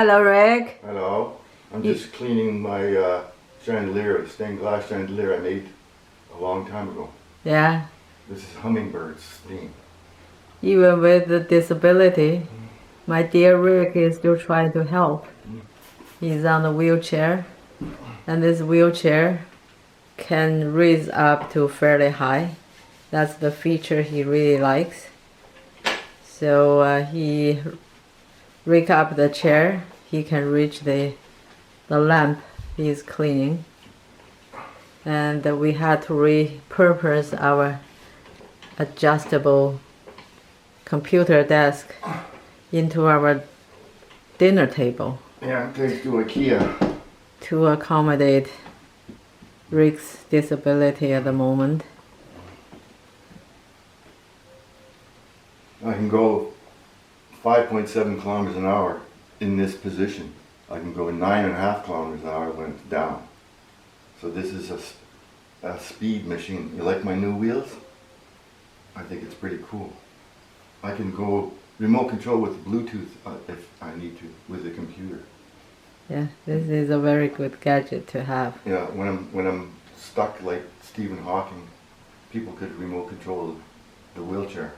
Hello, Rick. Hello. I'm just cleaning my chandelier, stained glass chandelier I made a long time ago. Yeah, This is Hummingbird's theme. even with the disability, my dear Rick is still trying to help. He's on the wheelchair, and this wheelchair can raise up to fairly high. That's the feature he really likes. So he rig up the chair. He can reach the lamp he's cleaning. And we had to repurpose our adjustable computer desk into our dinner table Yeah, thanks to IKEA. to accommodate Rick's disability at the moment. I can go 5.7 kilometers an hour in this position. I can go 9.5 kilometers an hour when it's down. So this is a speed machine. You like my new wheels? I think it's pretty cool. I can go remote control with Bluetooth if I need to with the computer. Yeah, this is a very good gadget to have. Yeah, when I'm stuck like Stephen Hawking, people could remote control the wheelchair.